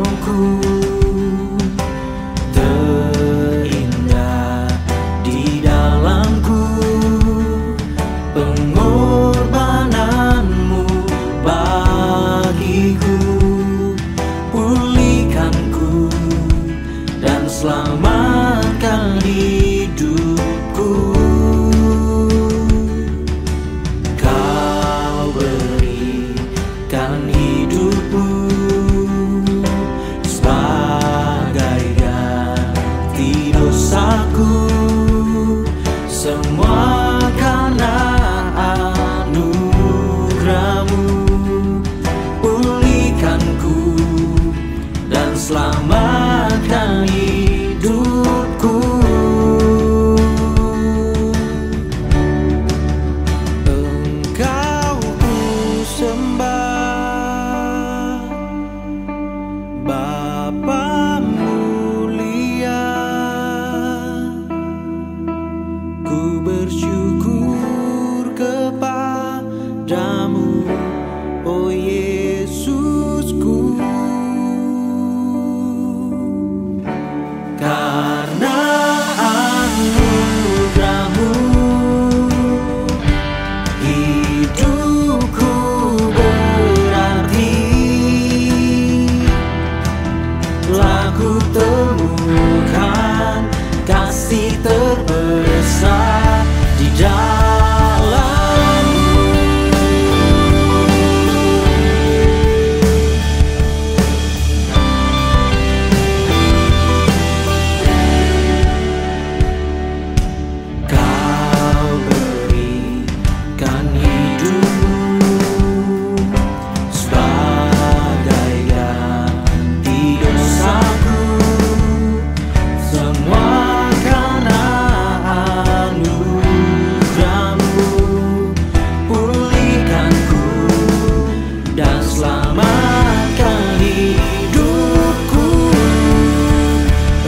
rohku, terindah di dalamku. Pengorbananmu bagiku, pulihkanku dan selamatkan hidupku. Kau berikan hidupmu sebagai ganti dosaku, semua karena anugerahmu. Pulihkanku dan selamatkan hidupku. Engkau ku sembah, Bapa mulia. Ku bersyukur kepadamu, oh Yesusku, karena anugerahmu hidupku berarti. Telah ku temukan kasih terbesar di dalammu. Kau berikan hidupmu sebagai ganti dosaku, semua karena anugerahmu. Pulihkanku dan selamatkan hidupku.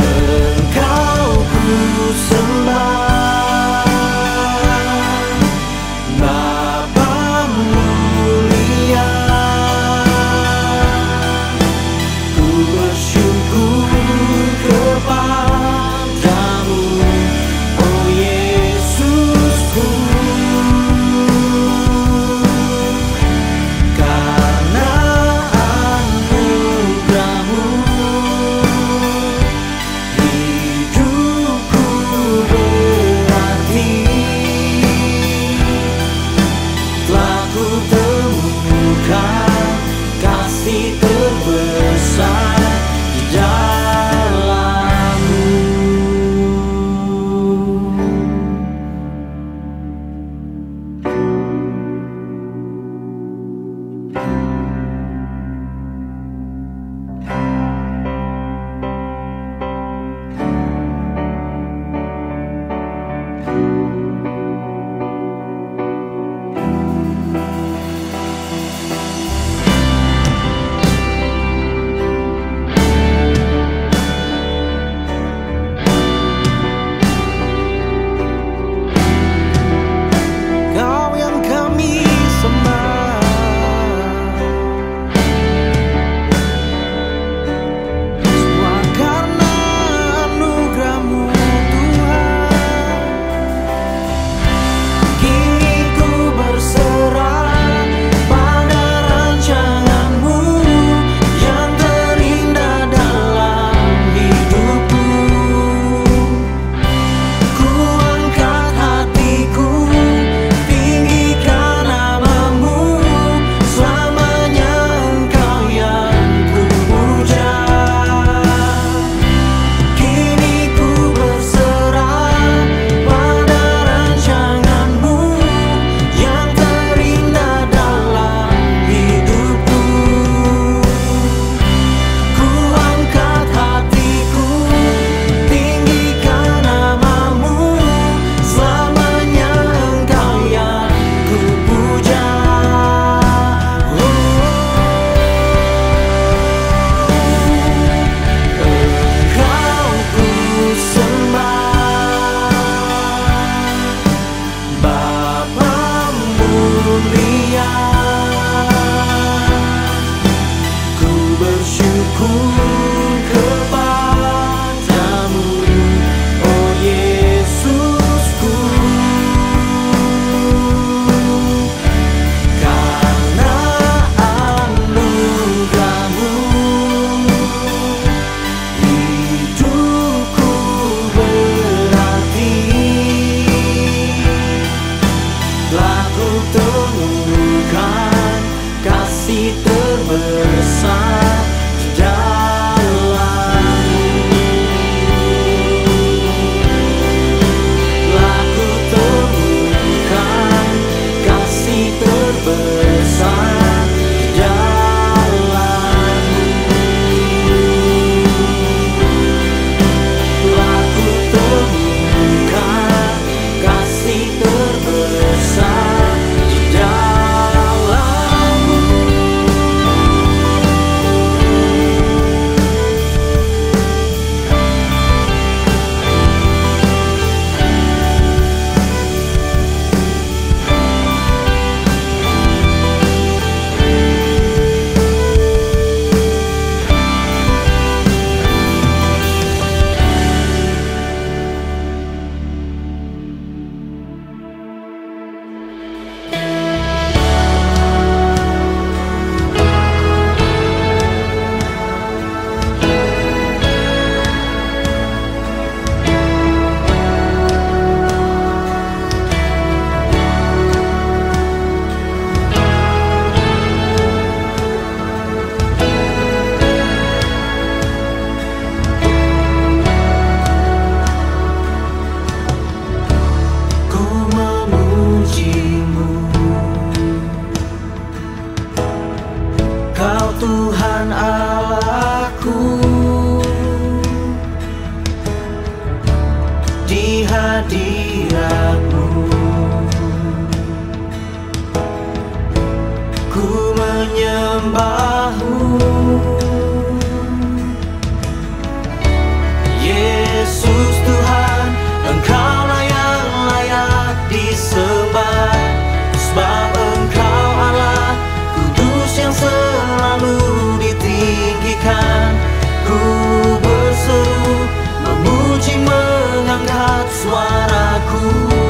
Engkau ku sembah, Bapa mulia. Ku bersyukur kepadamu, oh Yesusku, karena anugerahmu hidupku berarti. Telah ku temukan kasih terbesar di dalammu. Kau yang kami sembah, semua karena anugerahmu Tuhan. Kini ku berserah pada rancanganmu yang terindah dalam hidupku. Ku angkat hatiku, tinggikan namamu, selamanya Engkau yang ku puja. Kini ku berserah pada rancanganmu yang terindah dalam hidupku. Ku angkat hatiku, tinggikan namamu, selamanya Engkau yang ku puja. Engkau ku sembah, Bapa mulia. Ku bersyukur aku di hadirat-Mu. Ku menyembah-Mu, Yesus Tuhan, Engkaulah yang layak disembah. Sebab Engkau Allah kudus yang selalu ditinggikan. Ku berseru, memuji, mengangkat suaraku.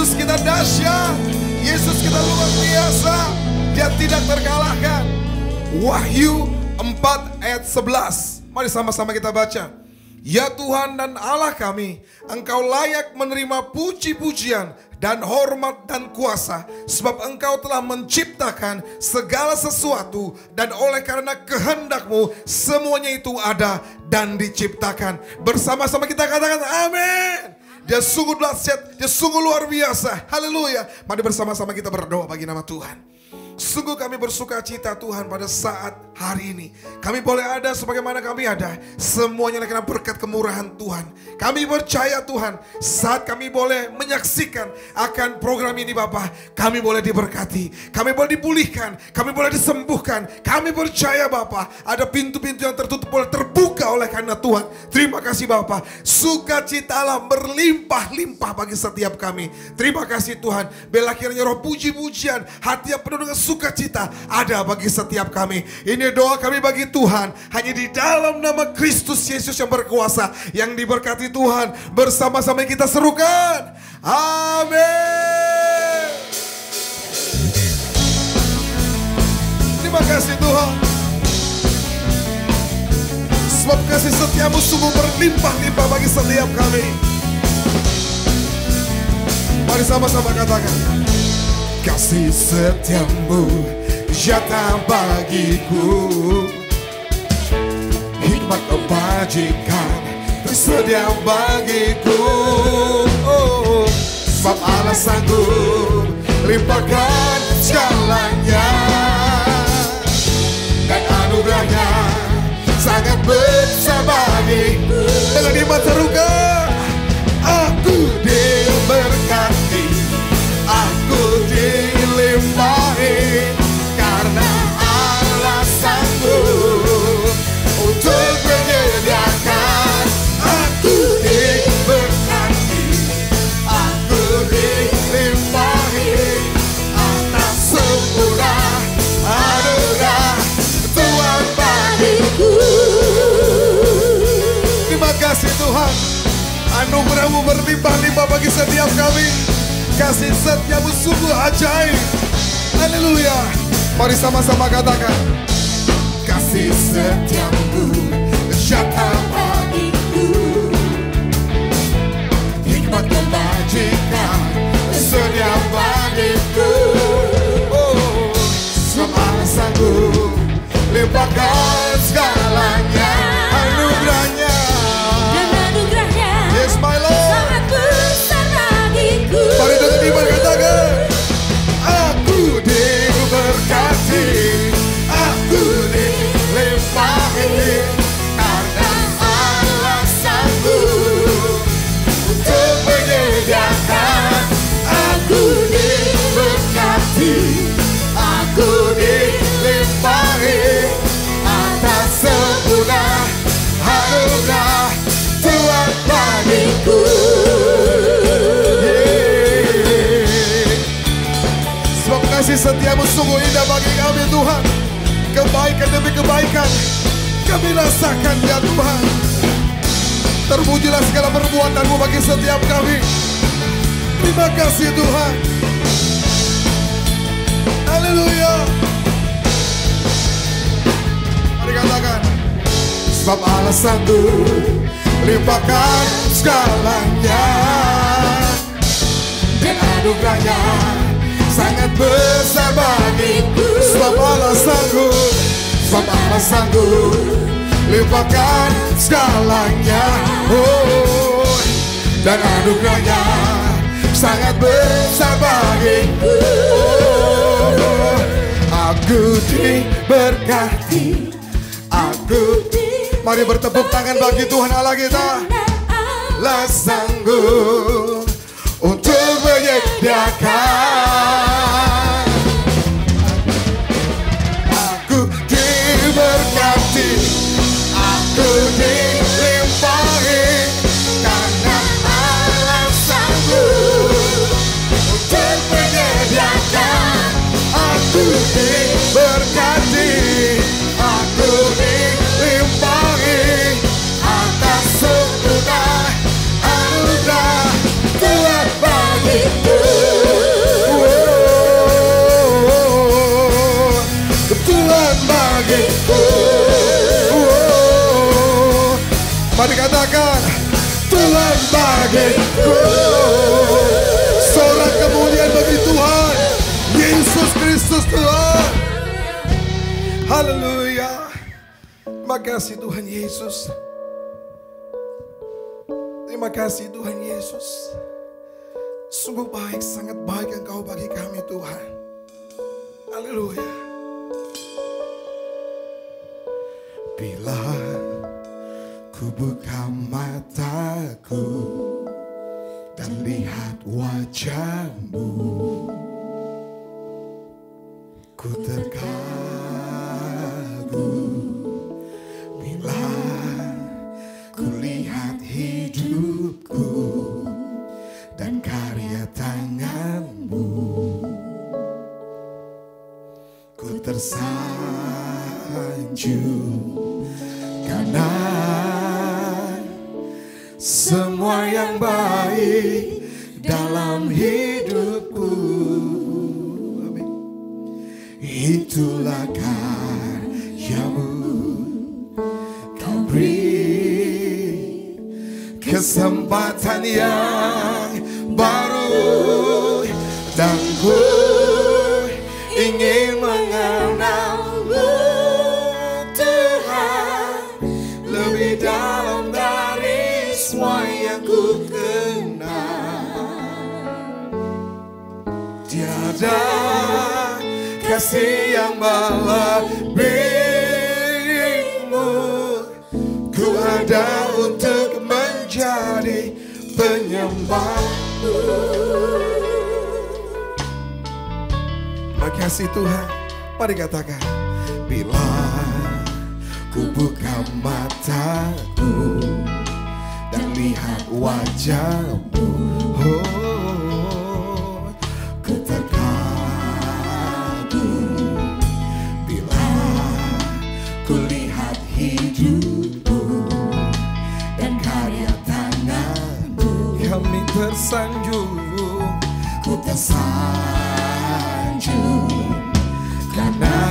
Yesus kita dahsyat. Yesus kita luar biasa. Dia tidak terkalahkan. Wahyu 4 ayat 11. Mari sama-sama kita baca. Ya Tuhan dan Allah kami, Engkau layak menerima puji-pujian dan hormat dan kuasa, sebab Engkau telah menciptakan segala sesuatu, dan oleh karena kehendak-Mu semuanya itu ada dan diciptakan. Bersama-sama kita katakan amin. Dia sungguh dahsyat, dia sungguh luar biasa. Haleluya. Mari bersama-sama kita berdoa bagi nama Tuhan. Sungguh kami bersuka cita Tuhan pada saat hari ini. Kami boleh ada sebagaimana kami ada. Semuanya karena berkat kemurahan Tuhan. Kami percaya Tuhan, saat kami boleh menyaksikan akan program ini Bapak, kami boleh diberkati, kami boleh dipulihkan, kami boleh disembuhkan. Kami percaya Bapak, ada pintu-pintu yang tertutup boleh terbuka oleh karena Tuhan. Terima kasih Bapak. Sukacita Allah berlimpah-limpah bagi setiap kami. Terima kasih Tuhan. Bila kiranya roh puji-pujian, hati yang penuh dengan sukacita ada bagi setiap kami. Ini doa kami bagi Tuhan. Hanya di dalam nama Kristus Yesus yang berkuasa, yang diberkati Tuhan. Bersama-sama kita serukan. Amin. Terima kasih Tuhan. Sebab kasih setiamu sungguh berlimpah-limpah bagi setiap kami. Mari sama-sama katakan. Kasih setiamu nyata bagiku, hikmat kebajikan tersedia bagiku. Sebab Allah sanggup limpahkan segalanya, dan anugerahnya sangat besar bagiku. Dengan iman terluka, aku diberkati, aku dilimpahi, karena Allah sanggup untuk menyediakan. Aku diberkati, aku dilimpahi, atas sempurna anugerah Tuhan bagiku. Terima kasih Tuhan, anugerah-Mu berlimpah-limpah bagi setiap kami. Kasih setiamu sungguh ajaib. Haleluya. Mari sama-sama katakan. Kasih setiamu nyata bagiku, hikmat kebajikan sedia bagiku. Sebab Allah sanggup limpahkan segalanya, anugerahnya, dan anugerahnya, yes my Lord, sangat besar bagiku. mari dengan iman katakan. Aku diberkati, aku dilimpahi, karena Allah sanggup untuk menyediakan. Aku diberkati, aku dilimpahi, atas sempurna anugerah Tuhan bagiku. Sebab kasih setiamu sungguh indah bagi kami Tuhan. Kebaikan demi kebaikan kami rasakan ya Tuhan. Terpujilah segala perbuatan-Mu bagi setiap kami. Terima kasih Tuhan. Haleluya. Mari katakan. Sebab Allah sanggup limpahkan segalanya, dan anugerahnya sangat besar bagiku. Sebab Allah sanggup, sebab Allah sanggup limpahkan segalanya. Dan anugerahnya sangat besar bagiku. Aku diberkati, aku mari bertepuk tangan bagi Tuhan Allah kita. Allah sanggup untuk menyediakan. Aku diberkati, aku dilimpahi, karena Allah sanggup untuk menyediakan. Aku diberkati, aku dilimpahi, atas sempurna anugerah Tuhan bagiku. Mari katakan, Tuhan bagiku. Sorak kemuliaan bagi Tuhan Yesus Kristus Tuhan. Haleluya. Terima kasih Tuhan Yesus. Terima kasih Tuhan Yesus. Sungguh baik, sangat baik Engkau bagi kami Tuhan. Haleluya. Bila ku buka mataku dan lihat wajah-Mu, ku terkagum. Bila ku lihat hidupku dan karya tangan-Mu, ku tersanjung karena semua yang baik dalam hidupku, itulah karya-Mu. Kau beri kesempatan yang baru dan ku ingin mengenal-Mu Tuhan lebih dalam dari semua yang ku kenal. Tiada kasih yang melebihi-Mu. Ku ada untuk menjadi penyembah-Mu. Makasih Tuhan. Mari katakan, bila ku buka mataku dan lihat wajah-Mu, oh, ku terkagum. Bila ku lihat hidupku dan karya tangan-Mu, kami tersanjung, ku tersanjung karena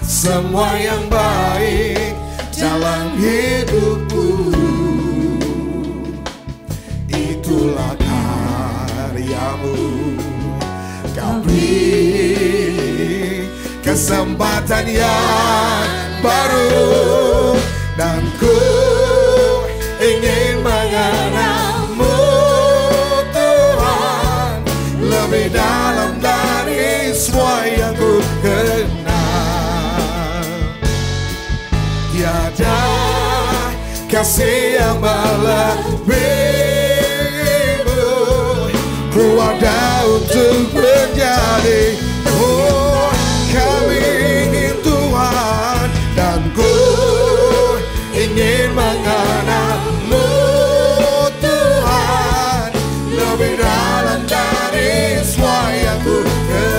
semua yang baik dalam hidupku, itulah karya-Mu. Kau beri kesempatan yang baru dan ku ingin mengenal-Mu Tuhan lebih dalam dari semua yang ku kenal. Tiada kasih yang melebihi-Mu. Ku ada untuk menjadi, oh, kami ingin Tuhan dan ku ingin mengenal-Mu Tuhan lebih dalam dari semua yang ku kenal.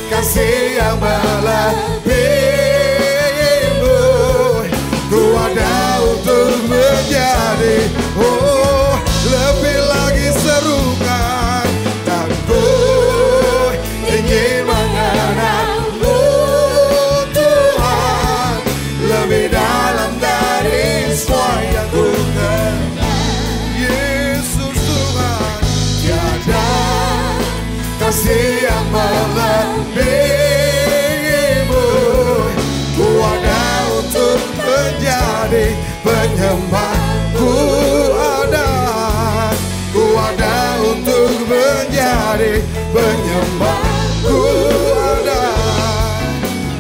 Kasih yang melebihi-Mu. Ku ada untuk menjadi, oh, lebih lagi serukan dan ku ingin mengenal-Mu Tuhan lebih dalam dari semua yang ku kenal. Yesus Tuhan, tiada kasih yang melebihi-Mu. Ku ada untuk menjadi penyembah. Ku ada untuk menjadi penyembah.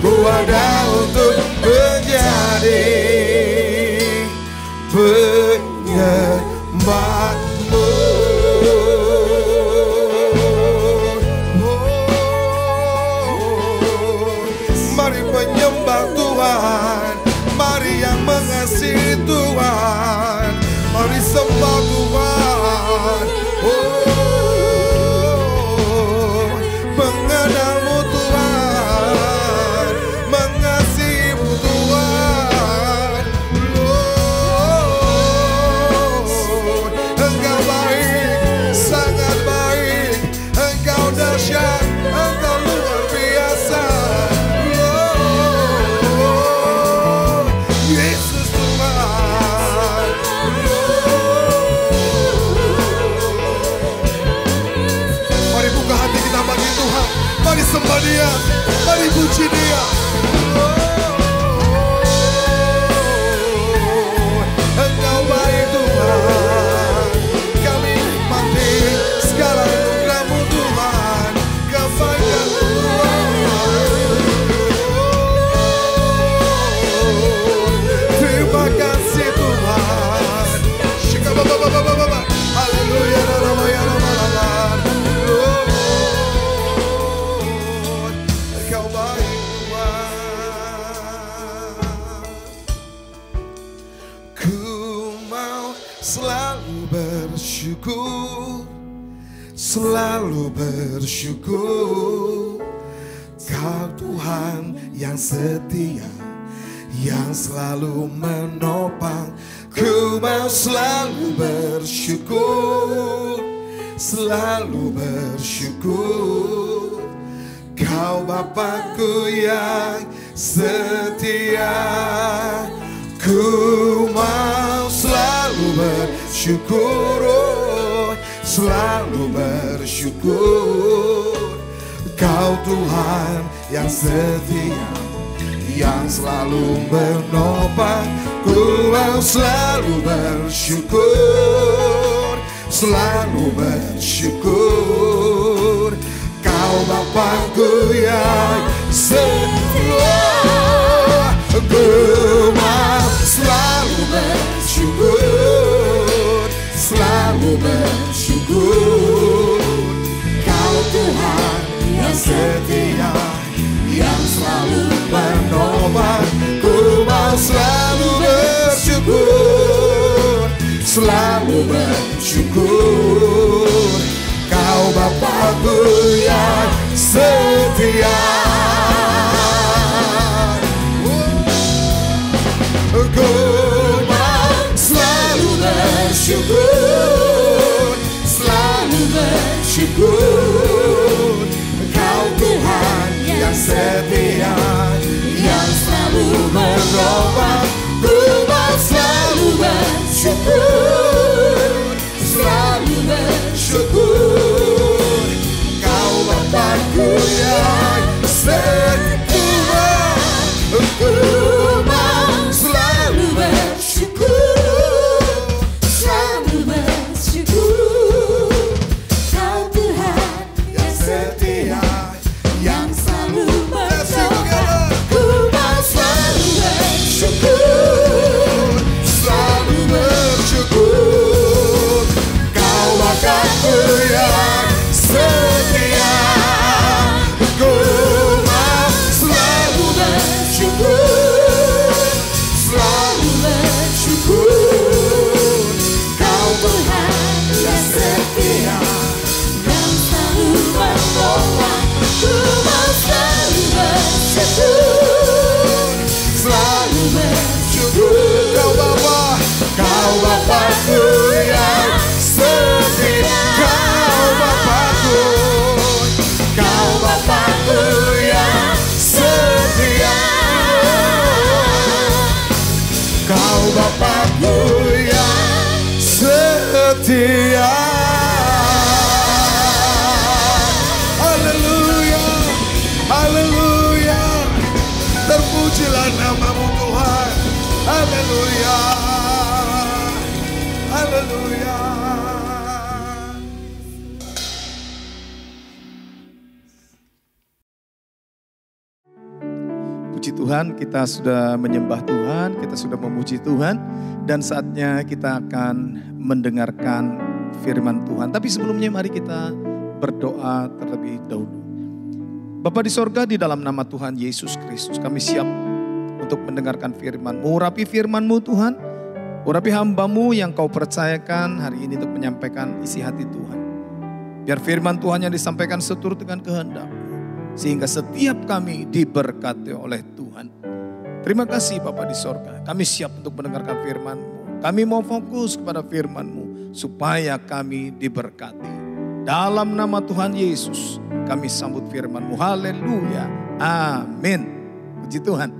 Ku ada untuk menjadi penyembah-Mu. Mari penyembah Tuhan, mari yang mengasihi Tuhan, mari sembah Tuhan. Oh, mengenal-Mu Tuhan, mengasihi-Mu Tuhan. Oh, Engkau baik, sangat baik, Engkau dahsyat, Engkau luar biasa. bersyukur, selalu bersyukur. Kau Tuhan yang setia, yang selalu menopang. Ku mau selalu bersyukur, selalu bersyukur. Kau Bapakku yang setia. Ku mau selalu bersyukur, oh, selalu bersyukur. Kau Tuhan yang setia, yang selalu menopang. Ku mau selalu bersyukur, selalu bersyukur. Kau Bapakku yang setia. Ku mau selalu bersyukur, selalu bersyukur. Kau Tuhan yang setia, yang selalu menopang. Ku mau selalu bersyukur, selalu bersyukur. Kau Bapakku yang setia. Ku mau selalu bersyukur, selalu bersyukur. Kau Tuhan yang setia, yang selalu menopang. Ku mau selalu bersyukur, selalu bersyukur. Kau Bapakku yang setia. Ku mau selalu bersyukur, Selalu bersyukur. Kau Tuhan yang setia, yang selalu menopang. Ku mau selalu bersyukur, selalu bersyukur. Kau Bapakku yang setia. Ku mau selalu bersyukur, selalu bersyukur. Kau Tuhan yang setia, yang selalu menopang. Ku mau selalu bersyukur, selalu bersyukur. Kau Bapa, Kau Bapakku yang setia. Kau Bapakku, Kau Bapakku yang setia. Kau Bapakku yang setia. Haleluya, haleluya. Terpujilah namamu Tuhan. Haleluya, haleluya. Puji Tuhan, kita sudah menyembah Tuhan, kita sudah memuji Tuhan, dan saatnya kita akan mendengarkan firman Tuhan. Tapi sebelumnya mari kita berdoa terlebih dahulu. Bapa di sorga, di dalam nama Tuhan Yesus Kristus, kami siap untuk mendengarkan firman-Mu. Urapi firman-Mu Tuhan, urapi hamba-Mu yang Kau percayakan hari ini untuk menyampaikan isi hati Tuhan. Biar firman Tuhan yang disampaikan seturut dengan kehendak-Mu, sehingga setiap kami diberkati oleh Tuhan. Terima kasih Bapa di sorga, kami siap untuk mendengarkan firman-Mu. Kami mau fokus kepada firman-Mu supaya kami diberkati. Dalam nama Tuhan Yesus kami sambut firman-Mu. Haleluya, amin. Puji Tuhan.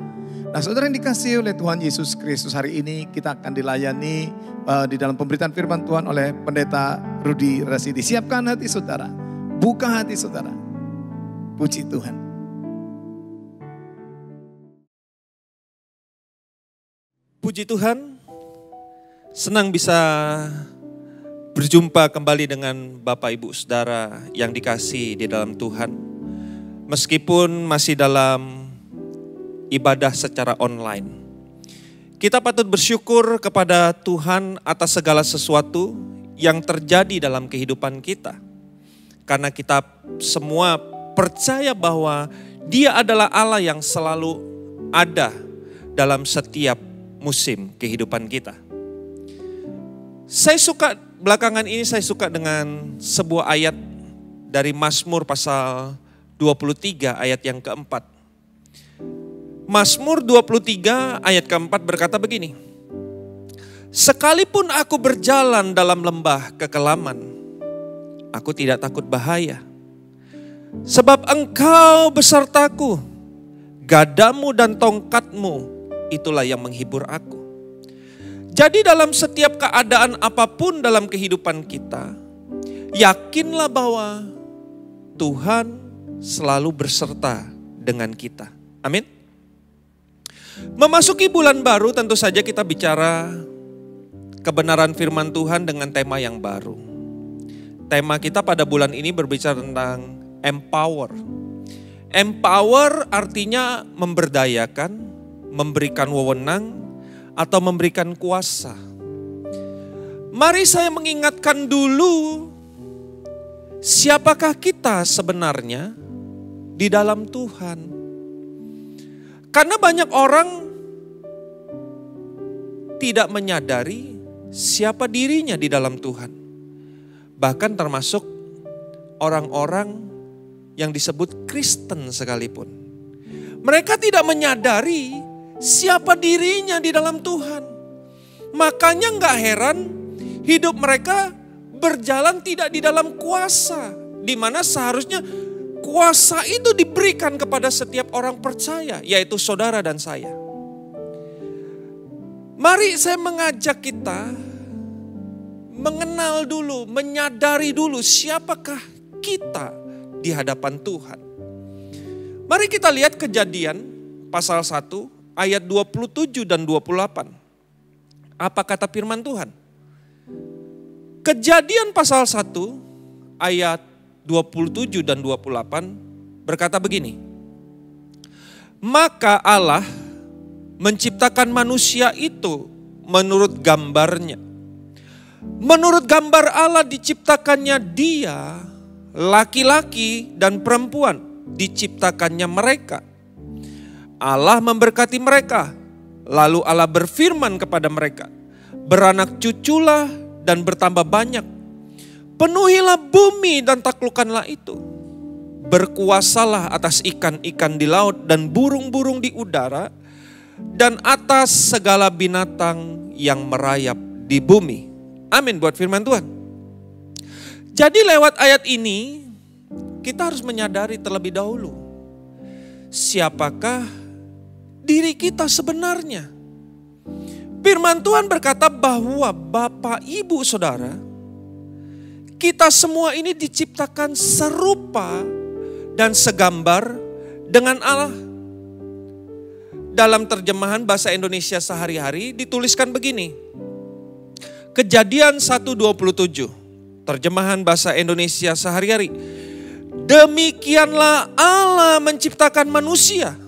Nah saudara yang dikasihi oleh Tuhan Yesus Kristus, hari ini kita akan dilayani di dalam pemberitaan firman Tuhan oleh Pendeta Rudi Rasidi. Siapkan hati saudara, buka hati saudara. Puji Tuhan. Puji Tuhan, senang bisa berjumpa kembali dengan Bapak Ibu Saudara yang dikasihi di dalam Tuhan. Meskipun masih dalam ibadah secara online, kita patut bersyukur kepada Tuhan atas segala sesuatu yang terjadi dalam kehidupan kita. Karena kita semua percaya bahwa Dia adalah Allah yang selalu ada dalam setiap musim kehidupan kita. Saya suka belakangan ini saya suka dengan sebuah ayat dari Mazmur pasal 23 ayat yang keempat. Mazmur 23 ayat keempat berkata begini. Sekalipun aku berjalan dalam lembah kekelaman, aku tidak takut bahaya. Sebab engkau besertaku, gadamu dan tongkatmu, itulah yang menghibur aku. Jadi dalam setiap keadaan apapun dalam kehidupan kita, yakinlah bahwa Tuhan selalu berserta dengan kita. Amin. Memasuki bulan baru tentu saja kita bicara kebenaran firman Tuhan dengan tema yang baru. Tema kita pada bulan ini berbicara tentang empower. Empower artinya memberdayakan, memberikan wewenang, atau memberikan kuasa. Mari saya mengingatkan dulu, siapakah kita sebenarnya di dalam Tuhan? Karena banyak orang tidak menyadari siapa dirinya di dalam Tuhan. Bahkan termasuk orang-orang yang disebut Kristen sekalipun. Mereka tidak menyadari siapa dirinya di dalam Tuhan. Makanya gak heran hidup mereka berjalan tidak di dalam kuasa. Di mana seharusnya kuasa itu diberikan kepada setiap orang percaya, yaitu saudara dan saya. Mari saya mengajak kita mengenal dulu, menyadari dulu siapakah kita di hadapan Tuhan. Mari kita lihat Kejadian pasal 1 ayat 27 dan 28. Apa kata firman Tuhan? Kejadian pasal 1 ayat 27 dan 28 berkata begini. Maka Allah menciptakan manusia itu menurut gambarnya. Menurut gambar Allah diciptakannya dia, laki-laki dan perempuan diciptakannya mereka. Allah memberkati mereka, lalu Allah berfirman kepada mereka, beranak cuculah dan bertambah banyak. Penuhilah bumi dan taklukkanlah itu. Berkuasalah atas ikan-ikan di laut dan burung-burung di udara, dan atas segala binatang yang merayap di bumi. Amin buat firman Tuhan. Jadi lewat ayat ini, kita harus menyadari terlebih dahulu, siapakah diri kita sebenarnya. Firman Tuhan berkata bahwa Bapak, Ibu, Saudara, kita semua ini diciptakan serupa dan segambar dengan Allah. Dalam terjemahan bahasa Indonesia sehari-hari dituliskan begini. Kejadian 1:27. Terjemahan bahasa Indonesia sehari-hari. Demikianlah Allah menciptakan manusia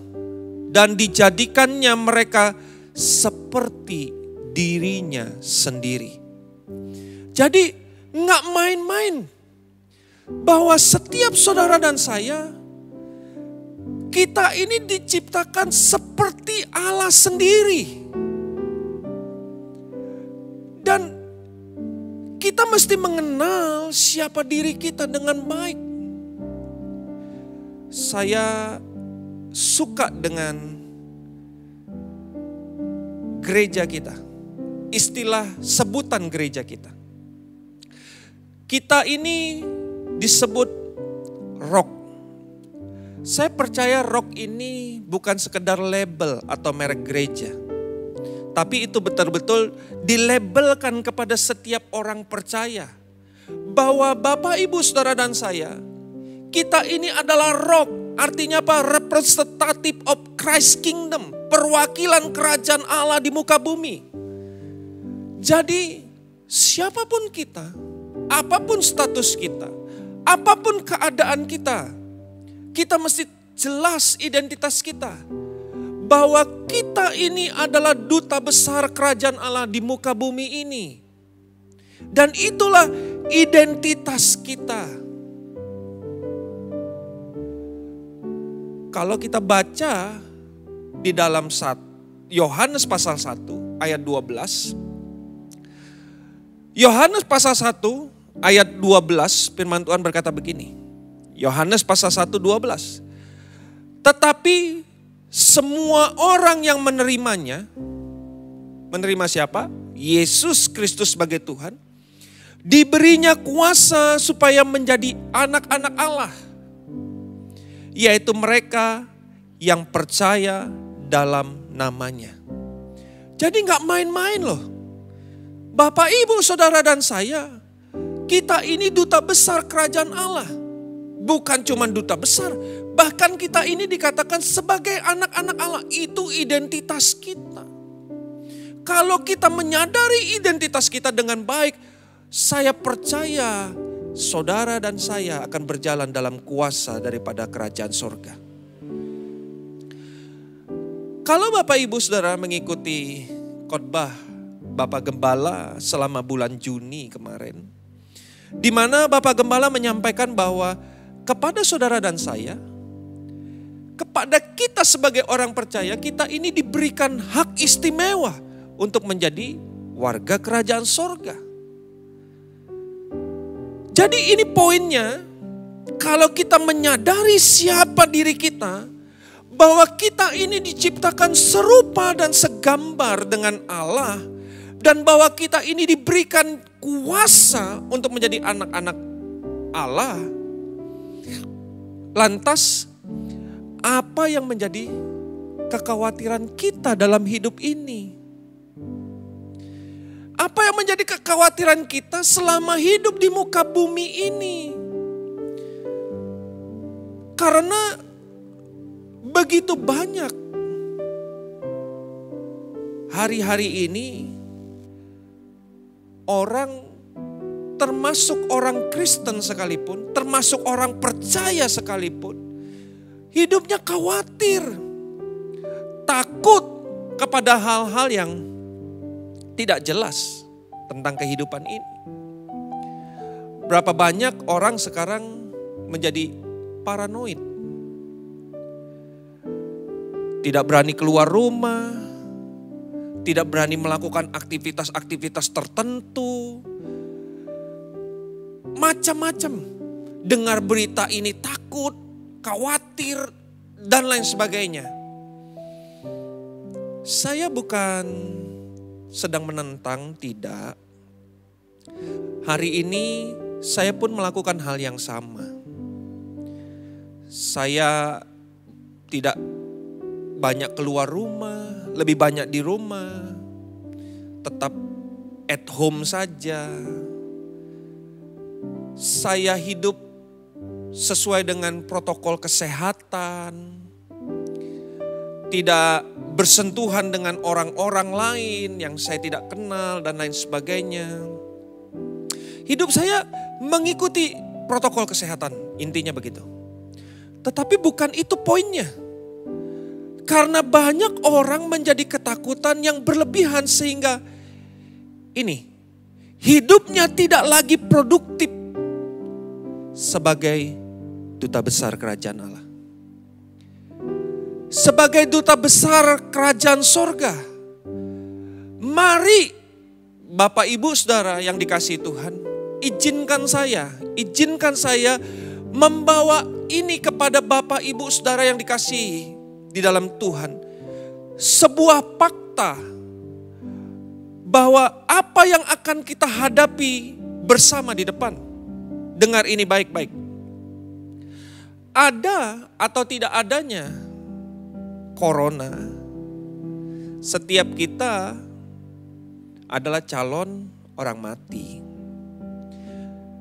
dan dijadikannya mereka seperti dirinya sendiri. Jadi nggak main-main bahwa setiap saudara dan saya, kita ini diciptakan seperti Allah sendiri. Dan kita mesti mengenal siapa diri kita dengan baik. Saya suka dengan gereja kita. Istilah sebutan gereja kita. Kita ini disebut rock. Saya percaya rock ini bukan sekedar label atau merek gereja. Tapi itu betul-betul dilabelkan kepada setiap orang percaya. Bahwa Bapak, Ibu, Saudara dan saya, kita ini adalah rock. Artinya apa? Representative of Christ Kingdom. Perwakilan kerajaan Allah di muka bumi. Jadi siapapun kita, apapun status kita, apapun keadaan kita, kita mesti jelas identitas kita. Bahwa kita ini adalah duta besar kerajaan Allah di muka bumi ini. Dan itulah identitas kita. Kalau kita baca di dalam Yohanes pasal 1 ayat 12. Yohanes pasal 1 ayat 12 firman Tuhan berkata begini. Yohanes pasal 1 12. Tetapi semua orang yang menerimanya, menerima siapa? Yesus Kristus sebagai Tuhan, diberinya kuasa supaya menjadi anak-anak Allah, yaitu mereka yang percaya dalam namanya. Jadi gak main-main loh. Bapak, Ibu, Saudara dan saya, kita ini duta besar kerajaan Allah. Bukan cuma duta besar, bahkan kita ini dikatakan sebagai anak-anak Allah. Itu identitas kita. Kalau kita menyadari identitas kita dengan baik, saya percaya saudara dan saya akan berjalan dalam kuasa daripada kerajaan sorga. Kalau Bapak Ibu Saudara mengikuti khotbah Bapak Gembala selama bulan Juni kemarin, di mana Bapak Gembala menyampaikan bahwa kepada saudara dan saya, kepada kita sebagai orang percaya, kita ini diberikan hak istimewa untuk menjadi warga kerajaan sorga. Jadi ini poinnya, kalau kita menyadari siapa diri kita, bahwa kita ini diciptakan serupa dan segambar dengan Allah, dan bahwa kita ini diberikan kuasa untuk menjadi anak-anak Allah. Lantas, apa yang menjadi kekhawatiran kita dalam hidup ini? Apa yang menjadi kekhawatiran kita selama hidup di muka bumi ini? Karena begitu banyak hari-hari ini orang, termasuk orang Kristen sekalipun, termasuk orang percaya sekalipun, hidupnya khawatir, takut kepada hal-hal yang tidak jelas tentang kehidupan ini. Berapa banyak orang sekarang menjadi paranoid. Tidak berani keluar rumah, tidak berani melakukan aktivitas-aktivitas tertentu. Macam-macam. Dengar berita ini takut, khawatir, dan lain sebagainya. Saya bukan sedang menentang, tidak. Hari ini saya pun melakukan hal yang sama. Saya tidak banyak keluar rumah, lebih banyak di rumah. Tetap at home saja. Saya hidup sesuai dengan protokol kesehatan. Tidak bersentuhan dengan orang-orang lain yang saya tidak kenal dan lain sebagainya. Hidup saya mengikuti protokol kesehatan, intinya begitu. Tetapi bukan itu poinnya. Karena banyak orang menjadi ketakutan yang berlebihan sehingga ini, hidupnya tidak lagi produktif sebagai duta besar kerajaan Allah. Sebagai duta besar kerajaan sorga, mari Bapak Ibu Saudara yang dikasihi Tuhan, izinkan saya membawa ini kepada Bapak Ibu Saudara yang dikasihi di dalam Tuhan. Sebuah fakta bahwa apa yang akan kita hadapi bersama di depan. Dengar ini baik-baik. Ada atau tidak adanya corona, setiap kita adalah calon orang mati.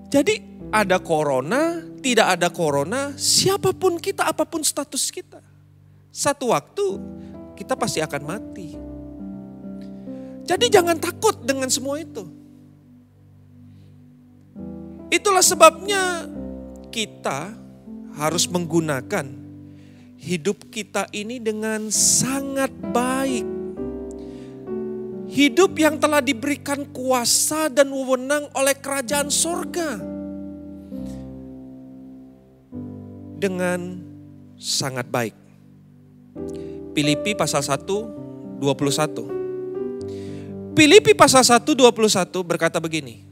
Jadi ada corona, tidak ada corona, siapapun kita, apapun status kita, satu waktu kita pasti akan mati. Jadi jangan takut dengan semua itu. Itulah sebabnya kita harus menggunakan hidup kita ini dengan sangat baik. Hidup yang telah diberikan kuasa dan wewenang oleh kerajaan sorga. Dengan sangat baik. Filipi pasal 1, 21. Filipi pasal 1:21 berkata begini.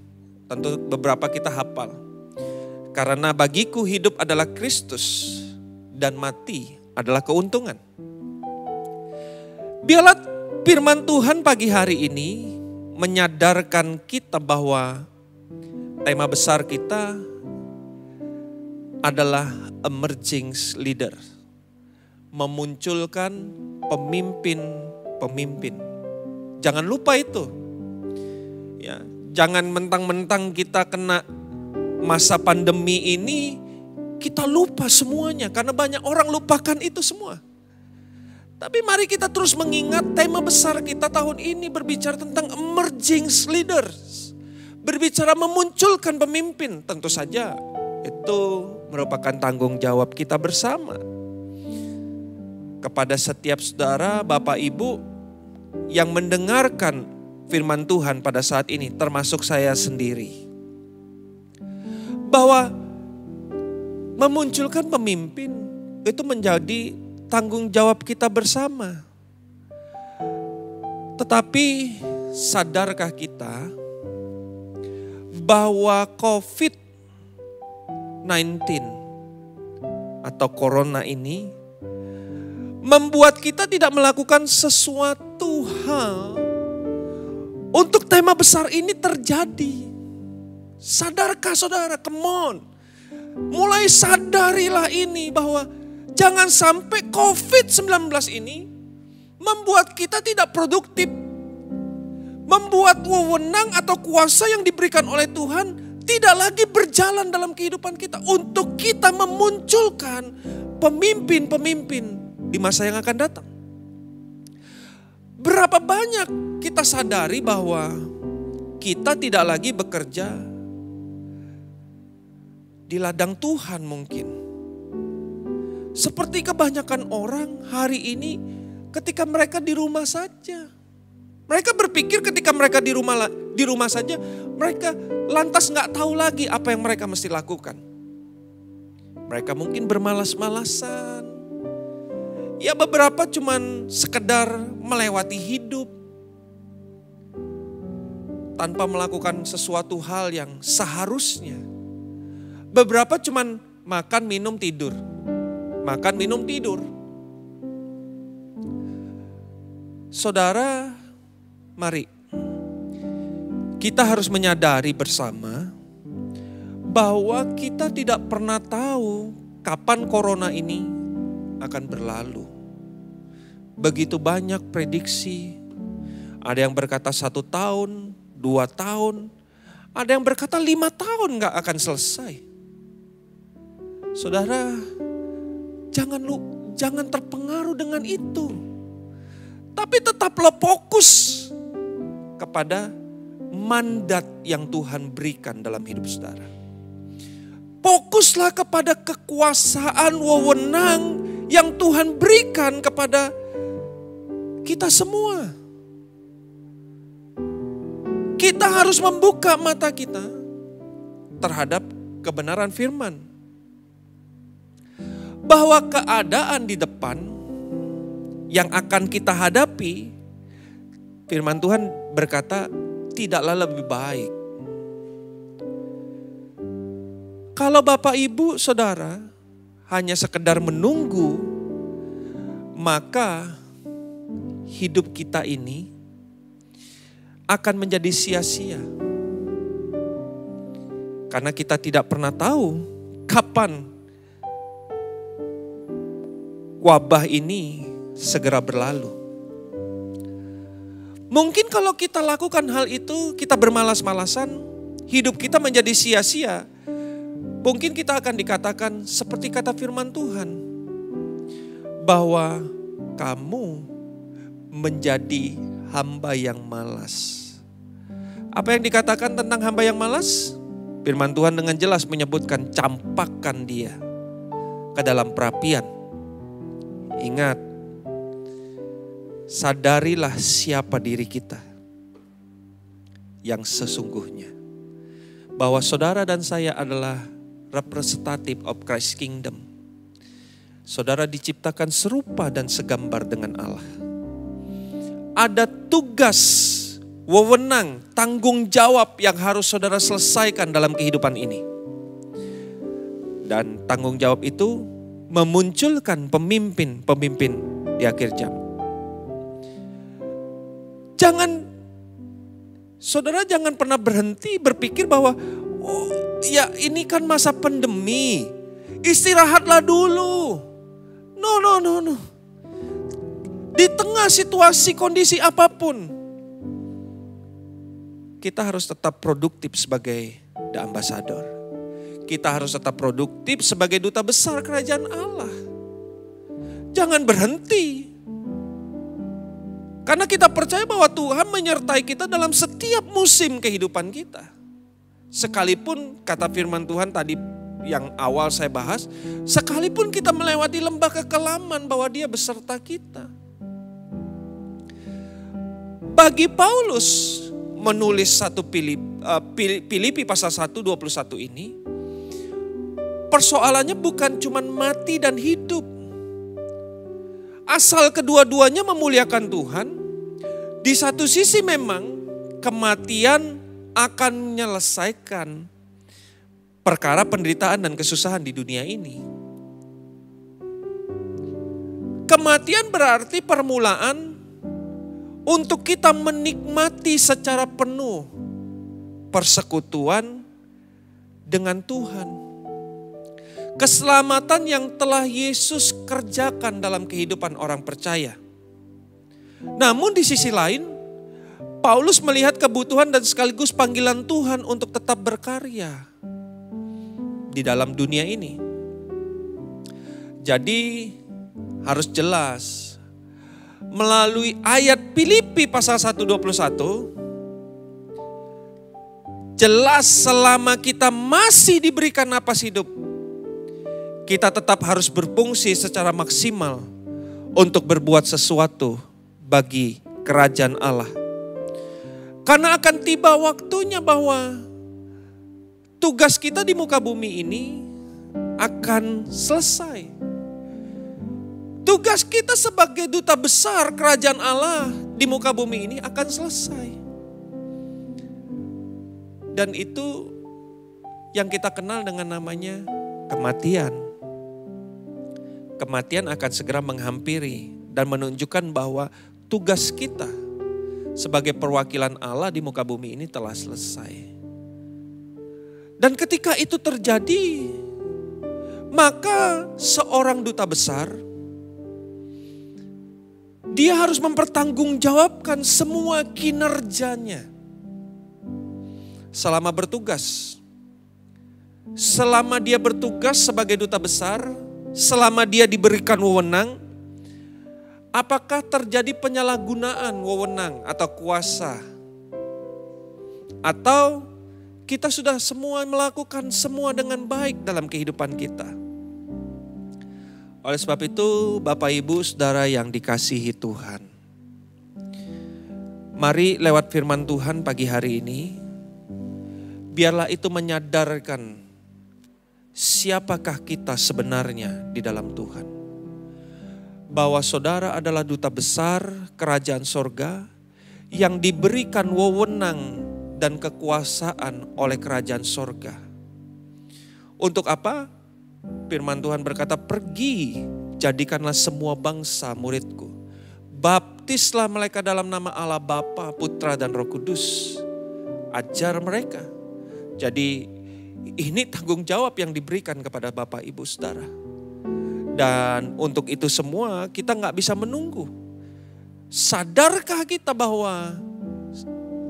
Tentu beberapa kita hafal. Karena bagiku hidup adalah Kristus dan mati adalah keuntungan. Biarlah firman Tuhan pagi hari ini menyadarkan kita bahwa tema besar kita adalah emerging leader. Memunculkan pemimpin-pemimpin. Jangan lupa itu. Ya, jangan mentang-mentang kita kena masa pandemi ini kita lupa semuanya karena banyak orang lupakan itu semua. Tapi mari kita terus mengingat tema besar kita tahun ini berbicara tentang emerging leaders. Berbicara memunculkan pemimpin, tentu saja itu merupakan tanggung jawab kita bersama. Kepada setiap saudara, Bapak Ibu yang mendengarkan firman Tuhan pada saat ini, termasuk saya sendiri. Bahwa memunculkan pemimpin itu menjadi tanggung jawab kita bersama. Tetapi sadarkah kita bahwa COVID-19 atau corona ini membuat kita tidak melakukan sesuatu hal untuk tema besar ini terjadi. Sadarkah saudara? Come on. Mulai sadarilah ini bahwa jangan sampai COVID-19 ini membuat kita tidak produktif. Membuat wewenang atau kuasa yang diberikan oleh Tuhan tidak lagi berjalan dalam kehidupan kita. Untuk kita memunculkan pemimpin-pemimpin di masa yang akan datang. Berapa banyak kita sadari bahwa kita tidak lagi bekerja di ladang Tuhan mungkin. Seperti kebanyakan orang hari ini ketika mereka di rumah saja. Mereka berpikir ketika mereka di rumah saja, mereka lantas gak tahu lagi apa yang mereka mesti lakukan. Mereka mungkin bermalas-malasan. Ya beberapa cuman sekedar melewati hidup. Tanpa melakukan sesuatu hal yang seharusnya. Beberapa cuman makan, minum, tidur. Makan, minum, tidur. Saudara, mari. Kita harus menyadari bersama bahwa kita tidak pernah tahu kapan corona ini akan berlalu. Begitu banyak prediksi. Ada yang berkata 1 tahun, 2 tahun. Ada yang berkata 5 tahun gak akan selesai. Saudara, jangan terpengaruh dengan itu. Tapi tetaplah fokus kepada mandat yang Tuhan berikan dalam hidup saudara. Fokuslah kepada kekuasaan wewenang yang Tuhan berikan kepada kita semua. Kita harus membuka mata kita terhadap kebenaran firman. Bahwa keadaan di depan yang akan kita hadapi, firman Tuhan berkata tidaklah lebih baik. Kalau Bapak Ibu Saudara hanya sekedar menunggu, maka hidup kita ini akan menjadi sia-sia. Karena kita tidak pernah tahu kapan wabah ini segera berlalu. Mungkin kalau kita lakukan hal itu, kita bermalas-malasan, hidup kita menjadi sia-sia. Mungkin kita akan dikatakan seperti kata firman Tuhan, bahwa kamu menjadi hamba yang malas. Apa yang dikatakan tentang hamba yang malas? Firman Tuhan dengan jelas menyebutkan, campakkan dia ke dalam perapian. Ingat, sadarilah siapa diri kita yang sesungguhnya. Bahwa saudara dan saya adalah representative of Christ Kingdom. Saudara diciptakan serupa dan segambar dengan Allah. Ada tugas wewenang, tanggung jawab yang harus saudara selesaikan dalam kehidupan ini. Dan tanggung jawab itu memunculkan pemimpin-pemimpin di akhir zaman. Saudara jangan pernah berhenti berpikir bahwa ya ini kan masa pandemi, istirahatlah dulu. No. Di tengah situasi kondisi apapun, kita harus tetap produktif sebagai the ambassador. Kita harus tetap produktif sebagai duta besar kerajaan Allah. Jangan berhenti. Karena kita percaya bahwa Tuhan menyertai kita dalam setiap musim kehidupan kita. Sekalipun kata firman Tuhan tadi yang awal saya bahas, sekalipun kita melewati lembah kekelaman bahwa Dia beserta kita. Bagi Paulus menulis Filipi pasal 1:21 ini, persoalannya bukan cuma mati dan hidup. Asal kedua-duanya memuliakan Tuhan, di satu sisi memang kematian akan menyelesaikan perkara penderitaan dan kesusahan di dunia ini. Kematian berarti permulaan untuk kita menikmati secara penuh persekutuan dengan Tuhan. Keselamatan yang telah Yesus kerjakan dalam kehidupan orang percaya. Namun di sisi lain, Paulus melihat kebutuhan dan sekaligus panggilan Tuhan untuk tetap berkarya di dalam dunia ini. Jadi harus jelas, melalui ayat Filipi pasal 1:21, jelas selama kita masih diberikan napas hidup, kita tetap harus berfungsi secara maksimal untuk berbuat sesuatu bagi kerajaan Allah. Karena akan tiba waktunya bahwa tugas kita di muka bumi ini akan selesai. Tugas kita sebagai duta besar kerajaan Allah di muka bumi ini akan selesai. Dan itu yang kita kenal dengan namanya kematian. Kematian akan segera menghampiri dan menunjukkan bahwa tugas kita sebagai perwakilan Allah di muka bumi ini telah selesai. Dan ketika itu terjadi, maka seorang duta besar, dia harus mempertanggungjawabkan semua kinerjanya selama bertugas. Selama dia bertugas sebagai duta besar, selama dia diberikan wewenang, apakah terjadi penyalahgunaan wewenang atau kuasa? Atau kita sudah semua melakukan semua dengan baik dalam kehidupan kita? Oleh sebab itu, Bapak Ibu Saudara yang dikasihi Tuhan, mari lewat firman Tuhan pagi hari ini, biarlah itu menyadarkan siapakah kita sebenarnya di dalam Tuhan. Bahwa saudara adalah duta besar kerajaan sorga yang diberikan wewenang dan kekuasaan oleh kerajaan sorga. Untuk apa? Firman Tuhan berkata, pergi jadikanlah semua bangsa muridku. Baptislah mereka dalam nama Allah Bapa, Putra dan Roh Kudus. Ajar mereka. Jadi ini tanggung jawab yang diberikan kepada Bapak Ibu Saudara. Dan untuk itu semua kita gak bisa menunggu. Sadarkah kita bahwa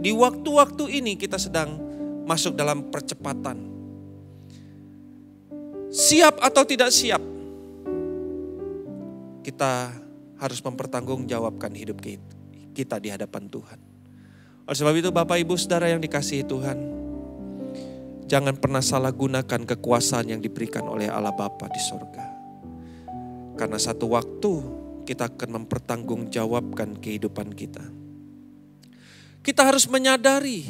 di waktu-waktu ini kita sedang masuk dalam percepatan? Siap atau tidak siap? Kita harus mempertanggungjawabkan hidup kita di hadapan Tuhan. Oleh sebab itu Bapak Ibu Saudara yang dikasihi Tuhan, jangan pernah salah gunakan kekuasaan yang diberikan oleh Allah Bapa di sorga. Karena satu waktu kita akan mempertanggungjawabkan kehidupan kita. Kita harus menyadari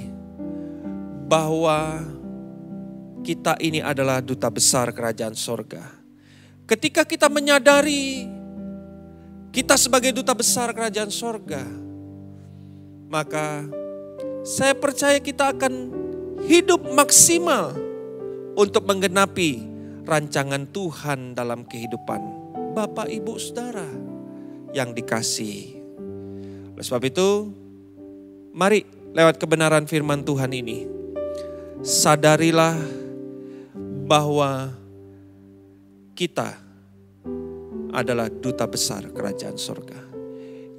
bahwa kita ini adalah duta besar kerajaan sorga. Ketika kita menyadari kita sebagai duta besar kerajaan sorga, maka saya percaya kita akan hidup maksimal untuk menggenapi rancangan Tuhan dalam kehidupan Bapak Ibu Saudara yang dikasihi. Oleh sebab itu, mari lewat kebenaran firman Tuhan ini, sadarilah bahwa kita adalah duta besar kerajaan sorga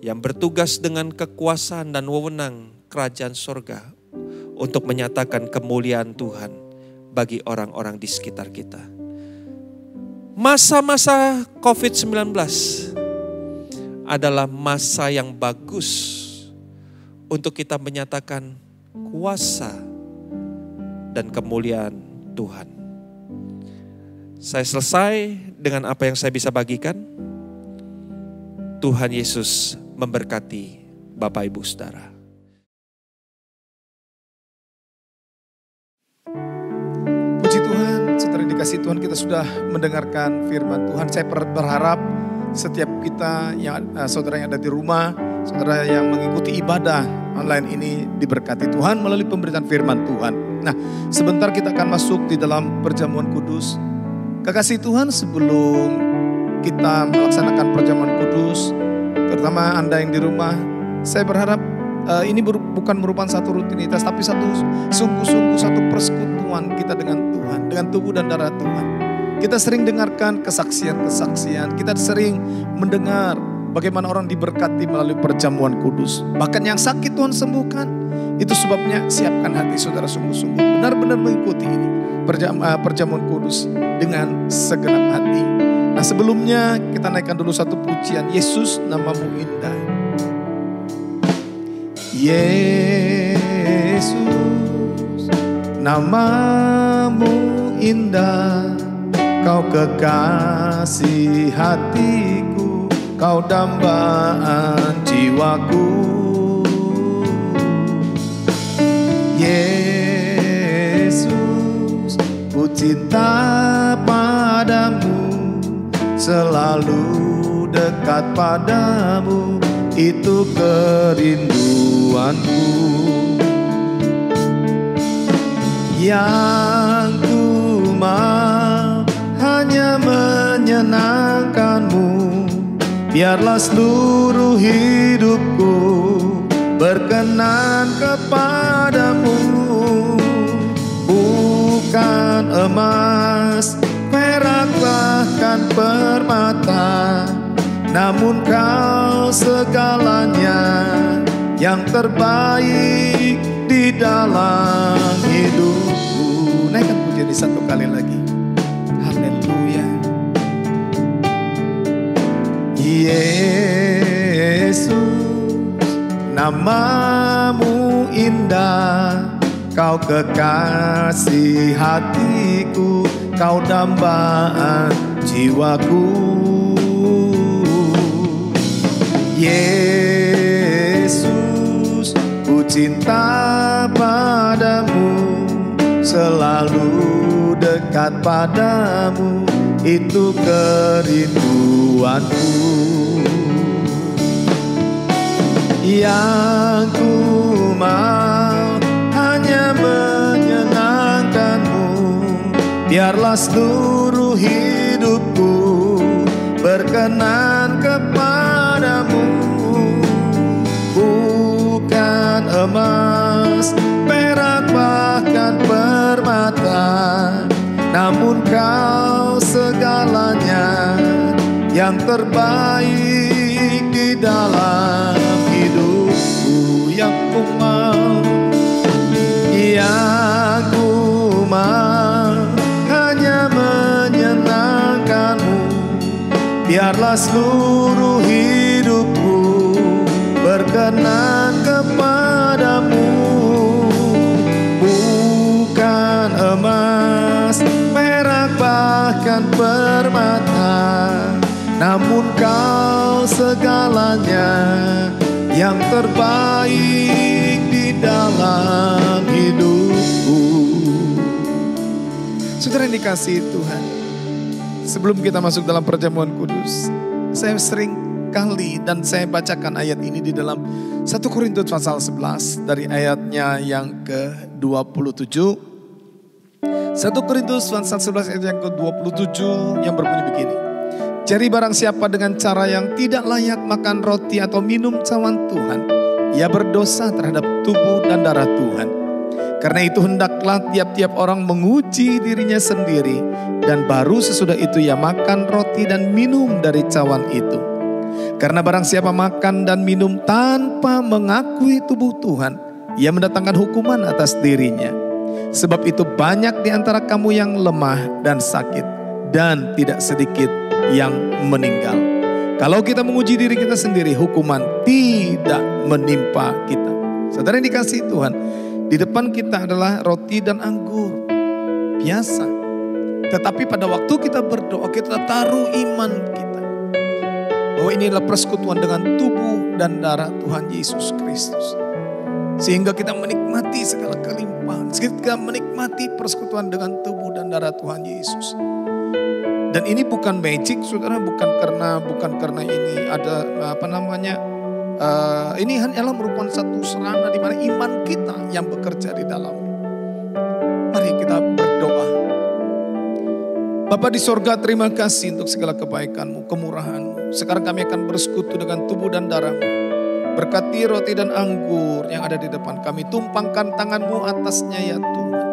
yang bertugas dengan kekuasaan dan wewenang kerajaan sorga untuk menyatakan kemuliaan Tuhan bagi orang-orang di sekitar kita. Masa-masa COVID-19 adalah masa yang bagus untuk kita menyatakan kuasa dan kemuliaan Tuhan. Saya selesai dengan apa yang saya bisa bagikan. Tuhan Yesus memberkati Bapak Ibu Saudara. Puji Tuhan, setelah dikasih Tuhan kita sudah mendengarkan firman Tuhan. Saya berharap setiap kita yang saudara yang ada di rumah, saudara yang mengikuti ibadah online ini diberkati Tuhan melalui pemberitaan firman Tuhan. Nah, sebentar kita akan masuk di dalam perjamuan kudus. Kekasih Tuhan, sebelum kita melaksanakan perjamuan kudus, terutama Anda yang di rumah, saya berharap ini bukan merupakan satu rutinitas, tapi sungguh-sungguh satu persekutuan kita dengan Tuhan, dengan tubuh dan darah Tuhan. Kita sering dengarkan kesaksian-kesaksian, kita sering mendengar bagaimana orang diberkati melalui perjamuan kudus. Bahkan yang sakit Tuhan sembuhkan. Itu sebabnya siapkan hati saudara sungguh-sungguh, benar-benar mengikuti ini perjamuan kudus dengan segenap hati. Nah, sebelumnya kita naikkan dulu satu pujian, Yesus namamu indah. Yesus namamu indah, Kau kekasih hatiku, Kau dambaan jiwaku. Yesus, ku cinta padamu, selalu dekat padamu, itu kerinduanku. Yang ku mau hanya menyenangkanmu, biarlah seluruh hidupku berkenan kepadamu. Bukan emas, perak bahkan permata, namun Kau segalanya yang terbaik di dalam hidupku. Naikkan pujian ini satu kali lagi. Haleluya. Yesus, namamu indah, Kau kekasih hatiku, Kau dambaan jiwaku. Yesus, ku cinta padamu, selalu dekat padamu, itu kerinduanku. Yang ku mau hanya menyenangkanmu, biarlah seluruh hidupku berkenan kepadamu. Bukan emas, perak bahkan permata, namun Kau segalanya yang terbaik di dalam hidupku. Yang ku mau, yang ku mau hanya menyenangkanmu, biarlah seluruh hidupku berkenan kepadamu. Bukan emas, perak bahkan permata, namun Kau segalanya yang terbaik di dalam hidupku. Saudara yang dikasihi Tuhan, sebelum kita masuk dalam perjamuan kudus, saya sering kali dan saya bacakan ayat ini di dalam 1 Korintus pasal 11 dari ayatnya yang ke-27. 1 Korintus pasal 11 ayat yang ke-27 yang berbunyi begini. Jadi barang siapa dengan cara yang tidak layak makan roti atau minum cawan Tuhan, ia berdosa terhadap tubuh dan darah Tuhan. Karena itu hendaklah tiap-tiap orang menguji dirinya sendiri, dan baru sesudah itu ia makan roti dan minum dari cawan itu. Karena barang siapa makan dan minum tanpa mengakui tubuh Tuhan, ia mendatangkan hukuman atas dirinya. Sebab itu banyak di antara kamu yang lemah dan sakit, dan tidak sedikit yang meninggal. Kalau kita menguji diri kita sendiri, hukuman tidak menimpa kita. Saudara yang dikasihi Tuhan, di depan kita adalah roti dan anggur biasa. Tetapi pada waktu kita berdoa, kita taruh iman kita bahwa ini adalah persekutuan dengan tubuh dan darah Tuhan Yesus Kristus. Sehingga kita menikmati segala kelimpahan, kita menikmati persekutuan dengan tubuh dan darah Tuhan Yesus. Dan ini bukan magic, saudara, bukan karena ini ada ini hanyalah merupakan satu sarana di mana iman kita yang bekerja di dalam. Mari kita berdoa. Bapa di sorga, terima kasih untuk segala kebaikan-Mu, kemurahan-Mu. Sekarang kami akan bersekutu dengan tubuh dan darah-Mu. Berkati roti dan anggur yang ada di depan kami. Tumpangkan tangan-Mu atasnya ya Tuhan.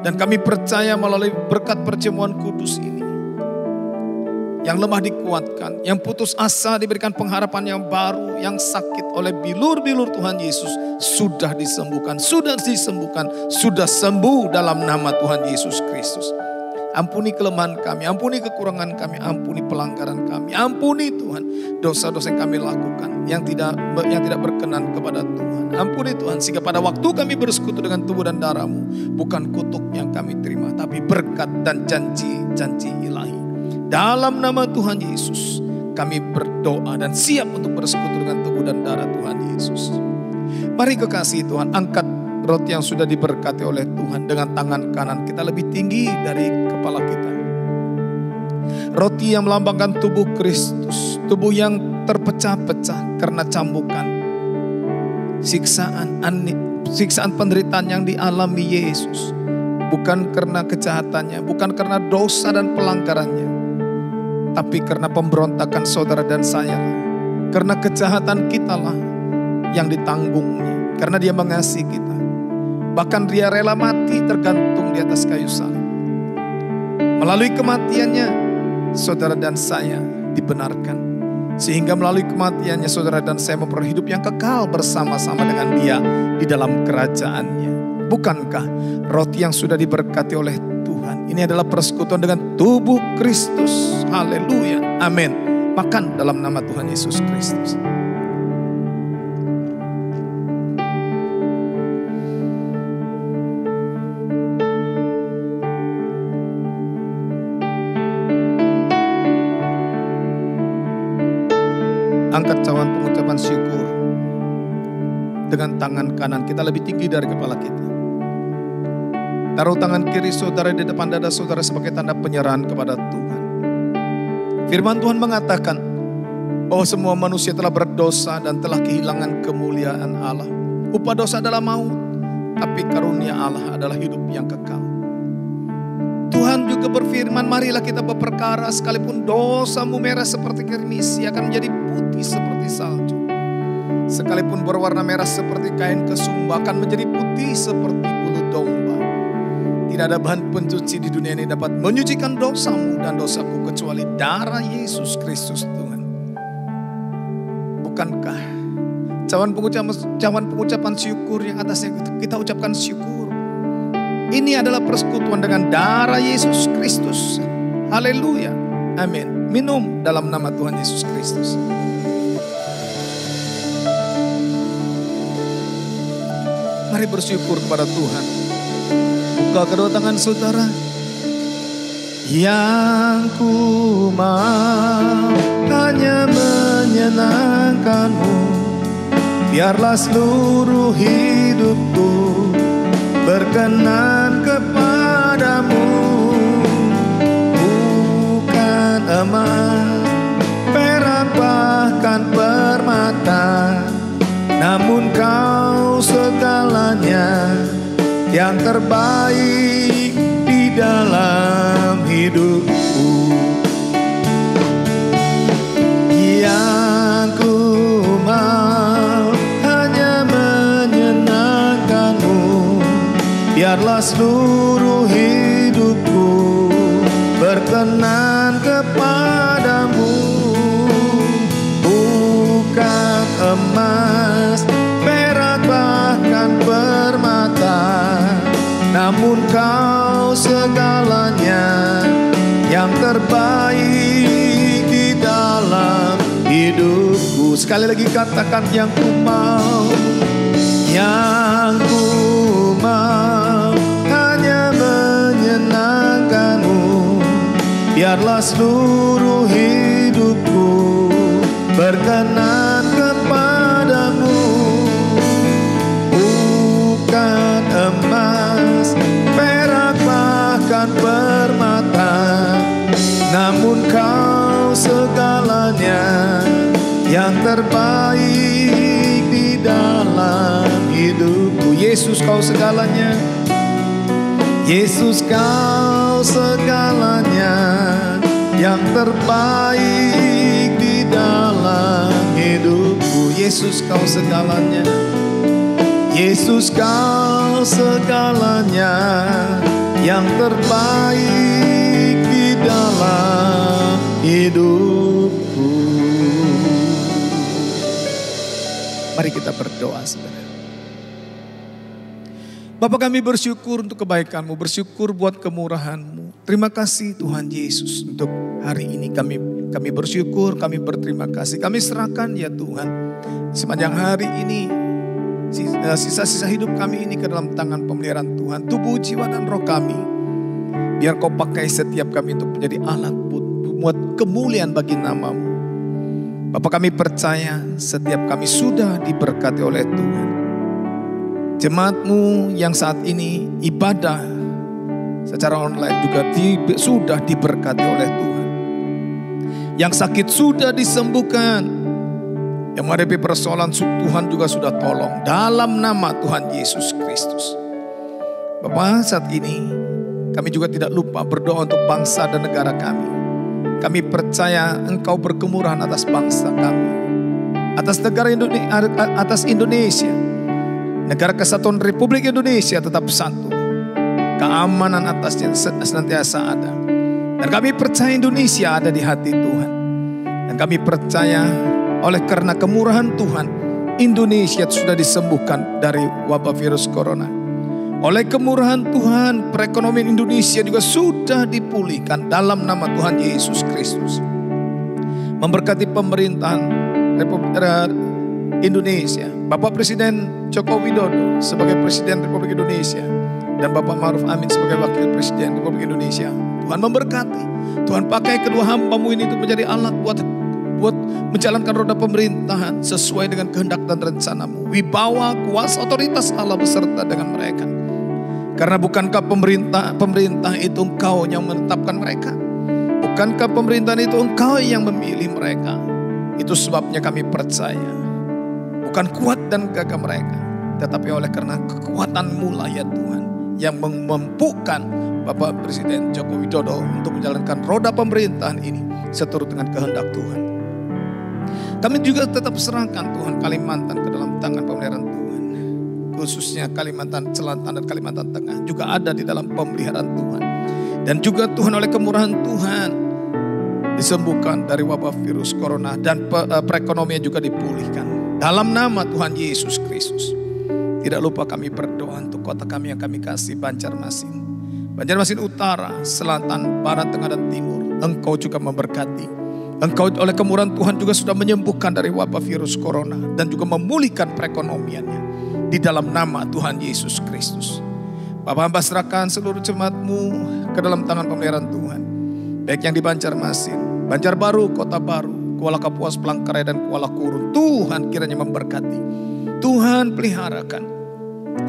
Dan kami percaya melalui berkat perjamuan kudus ini, yang lemah dikuatkan, yang putus asa diberikan pengharapan yang baru, yang sakit oleh bilur-bilur Tuhan Yesus sudah disembuhkan, sudah sembuh dalam nama Tuhan Yesus Kristus. Ampuni kelemahan kami, ampuni kekurangan kami, ampuni pelanggaran kami, ampuni Tuhan dosa-dosa yang kami lakukan yang tidak berkenan kepada Tuhan. Ampuni Tuhan, sehingga pada waktu kami bersekutu dengan tubuh dan darah-Mu, bukan kutuk yang kami terima, tapi berkat dan janji-janji ilahi. Dalam nama Tuhan Yesus, kami berdoa dan siap untuk bersekutu dengan tubuh dan darah Tuhan Yesus. Mari kekasih Tuhan, angkat roti yang sudah diberkati oleh Tuhan dengan tangan kanan kita lebih tinggi dari kepala kita. Roti yang melambangkan tubuh Kristus, tubuh yang terpecah-pecah karena cambukan, siksaan penderitaan yang dialami Yesus. Bukan karena kejahatannya, bukan karena dosa dan pelanggarannya, tapi karena pemberontakan saudara dan saya. Karena kejahatan kita lah yang ditanggungnya, karena Dia mengasihi kita. Bahkan Dia rela mati tergantung di atas kayu salib. Melalui kematiannya, saudara dan saya dibenarkan. Sehingga melalui kematiannya, saudara dan saya memperoleh hidup yang kekal bersama-sama dengan Dia di dalam kerajaannya. Bukankah roti yang sudah diberkati oleh Tuhan ini adalah persekutuan dengan tubuh Kristus? Haleluya, amin. Makan dalam nama Tuhan Yesus Kristus. Angkat cawan pengucapan syukur dengan tangan kanan kita lebih tinggi dari kepala kita. Taruh tangan kiri saudara di depan dada saudara sebagai tanda penyerahan kepada Tuhan. Firman Tuhan mengatakan bahwa semua manusia telah berdosa dan telah kehilangan kemuliaan Allah. Upah dosa adalah maut, tapi karunia Allah adalah hidup yang kekal. Tuhan juga berfirman, marilah kita berperkara sekalipun dosamu merah seperti kirmisi akan menjadi putih seperti salju. Sekalipun berwarna merah seperti kain kesumba akan menjadi putih seperti bulu domba. Tidak ada bahan pencuci di dunia ini dapat menyucikan dosamu dan dosaku kecuali darah Yesus Kristus Tuhan. Bukankah cawan pengucapan syukur yang atasnya kita ucapkan syukur? Ini adalah persekutuan dengan darah Yesus Kristus. Haleluya. Amin. Minum dalam nama Tuhan Yesus Kristus. Mari bersyukur kepada Tuhan. Buka kedua tangan saudara. Yang ku mau hanya menyenangkan-Mu. Biarlah seluruh hidupku berkenan kepadamu. Bukan emas, perak, bahkan permata, namun Kau segalanya, yang terbaik di dalam hidupku. Yang ku mau hanya menyenangkan-Mu, biarlah seluruh hidupku berkenan kepadamu. Bukan emas, perak bahkan permata, namun Kau segalanya, yang terbaik di dalam hidupku. Sekali lagi katakan, yang ku mau, yang ku mau hanya menyenangkan-Mu, biarlah seluruh hidupku berkenan kepadamu. Bukan emas, perak bahkan permata, namun Kau segalanya, yang terbaik di dalam hidupku. Yesus, Kau segalanya. Yesus, Kau segalanya, yang terbaik di dalam hidupku. Yesus, Kau segalanya. Yesus, Kau segalanya, yang terbaik di dalam hidupku. Mari kita berdoa, saudara. Bapa, kami bersyukur untuk kebaikan-Mu, bersyukur buat kemurahan-Mu. Terima kasih Tuhan Yesus untuk hari ini kami bersyukur, kami berterima kasih. Kami serahkan ya Tuhan sepanjang hari ini, sisa-sisa hidup kami ini ke dalam tangan pemeliharaan Tuhan. Tubuh, jiwa, dan roh kami, biar Kau pakai setiap kami untuk menjadi alat buat kemuliaan bagi nama-Mu. Bapa, kami percaya setiap kami sudah diberkati oleh Tuhan. Jemaat-Mu yang saat ini ibadah secara online juga sudah diberkati oleh Tuhan. Yang sakit sudah disembuhkan. Yang menghadapi persoalan Tuhan juga sudah tolong. Dalam nama Tuhan Yesus Kristus. Bapak, saat ini kami juga tidak lupa berdoa untuk bangsa dan negara kami. Kami percaya Engkau berkemurahan atas bangsa kami. Atas negara Indonesia, atas Indonesia. Negara Kesatuan Republik Indonesia tetap satu. Keamanan atasnya senantiasa ada. Dan kami percaya Indonesia ada di hati Tuhan. Dan kami percaya oleh karena kemurahan Tuhan, Indonesia sudah disembuhkan dari wabah virus corona. Oleh kemurahan Tuhan, perekonomian Indonesia juga sudah dipulihkan dalam nama Tuhan Yesus Kristus. Memberkati pemerintahan Republik Indonesia, Bapak Presiden Joko Widodo sebagai Presiden Republik Indonesia, dan Bapak Ma'ruf Amin sebagai Wakil Presiden Republik Indonesia. Tuhan memberkati, Tuhan pakai kedua hamba-Mu ini untuk menjadi alat buat menjalankan roda pemerintahan sesuai dengan kehendak dan rencana-Mu. Wibawa, kuasa, otoritas Allah beserta dengan mereka. Karena bukankah pemerintah itu Engkau yang menetapkan mereka? Bukankah pemerintahan itu Engkau yang memilih mereka? Itu sebabnya kami percaya bukan kuat dan gagah mereka, tetapi oleh karena kekuatan-Mu lah ya Tuhan, yang memampukan Bapak Presiden Joko Widodo untuk menjalankan roda pemerintahan ini seturut dengan kehendak Tuhan. Kami juga tetap serahkan Tuhan Kalimantan ke dalam tangan pemeliharaan Tuhan. Khususnya Kalimantan Selatan dan Kalimantan Tengah juga ada di dalam pemeliharaan Tuhan. Dan juga Tuhan oleh kemurahan Tuhan disembuhkan dari wabah virus corona dan perekonomian juga dipulihkan. Dalam nama Tuhan Yesus Kristus. Tidak lupa kami berdoa untuk kota kami yang kami kasih, Banjarmasin. Banjarmasin Utara, Selatan, Barat, Tengah, dan Timur. Engkau juga memberkati. Engkau oleh kemurahan Tuhan juga sudah menyembuhkan dari wabah virus corona. Dan juga memulihkan perekonomiannya. Di dalam nama Tuhan Yesus Kristus. Bapak, hamba serahkan seluruh jemaat-Mu ke dalam tangan pemeliharaan Tuhan. Baik yang di Banjarmasin, Banjarbaru, Kota Baru, Kuala Kapuas, Palangkaraya, dan Kuala Kurun. Tuhan kiranya memberkati. Tuhan peliharakan.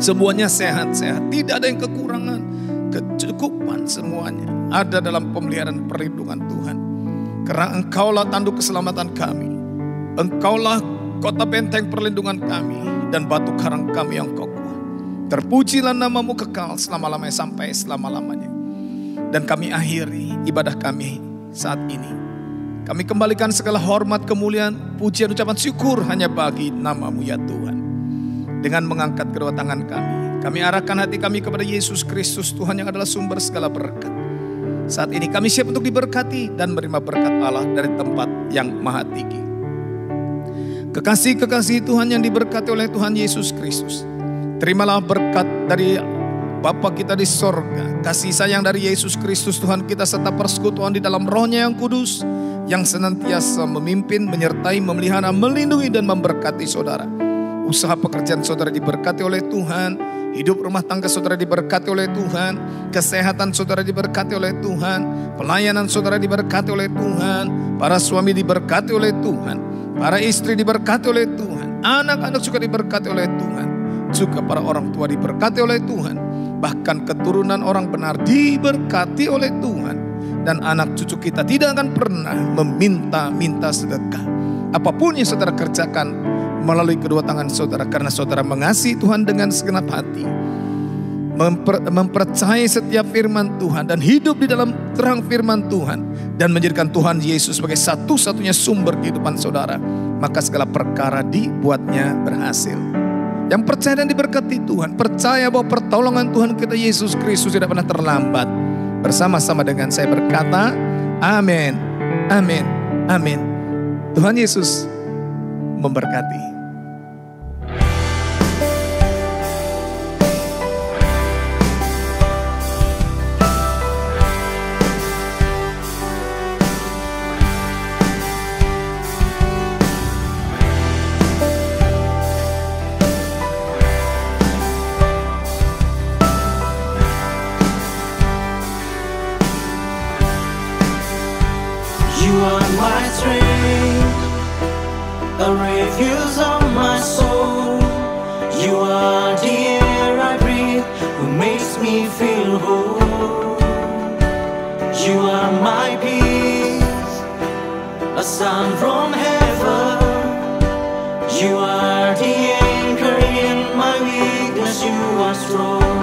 Semuanya sehat-sehat. Tidak ada yang kekurangan. Kecukupan semuanya ada dalam pemeliharaan perlindungan Tuhan. Karena Engkaulah tanduk keselamatan kami. Engkaulah kota benteng perlindungan kami dan batu karang kami yang kokoh. Terpujilah namamu kekal selama-lamanya sampai selama-lamanya. Dan kami akhiri ibadah kami saat ini. Kami kembalikan segala hormat, kemuliaan, pujian, ucapan syukur hanya bagi namamu ya Tuhan. Dengan mengangkat kedua tangan kami arahkan hati kami kepada Yesus Kristus Tuhan yang adalah sumber segala berkat. Saat ini kami siap untuk diberkati dan menerima berkat Allah dari tempat yang maha tinggi. Kekasih-kekasih Tuhan yang diberkati oleh Tuhan Yesus Kristus, terimalah berkat dari Bapa kita di sorga, kasih sayang dari Yesus Kristus Tuhan kita, serta persekutuan di dalam Roh-Nya yang kudus, yang senantiasa memimpin, menyertai, memelihara, melindungi dan memberkati saudara. Usaha pekerjaan saudara diberkati oleh Tuhan, hidup rumah tangga saudara diberkati oleh Tuhan, kesehatan saudara diberkati oleh Tuhan, pelayanan saudara diberkati oleh Tuhan, para suami diberkati oleh Tuhan, para istri diberkati oleh Tuhan, anak-anak juga diberkati oleh Tuhan, juga para orang tua diberkati oleh Tuhan, bahkan keturunan orang benar diberkati oleh Tuhan, dan anak cucu kita tidak akan pernah meminta-minta sedekah. Apapun yang saudara kerjakan melalui kedua tangan saudara, karena saudara mengasihi Tuhan dengan segenap hati, mempercayai setiap firman Tuhan dan hidup di dalam terang firman Tuhan, dan menjadikan Tuhan Yesus sebagai satu-satunya sumber kehidupan saudara, maka segala perkara dibuatnya berhasil. Yang percaya dan diberkati Tuhan, percaya bahwa pertolongan Tuhan kita Yesus Kristus tidak pernah terlambat. Bersama-sama dengan saya berkata, amin, amin, amin. Tuhan Yesus memberkati. You are my strength, a refuge of my soul. You are the air I breathe, who makes me feel whole. You are my peace, a sun from heaven. You are the anchor in my weakness, you are strong.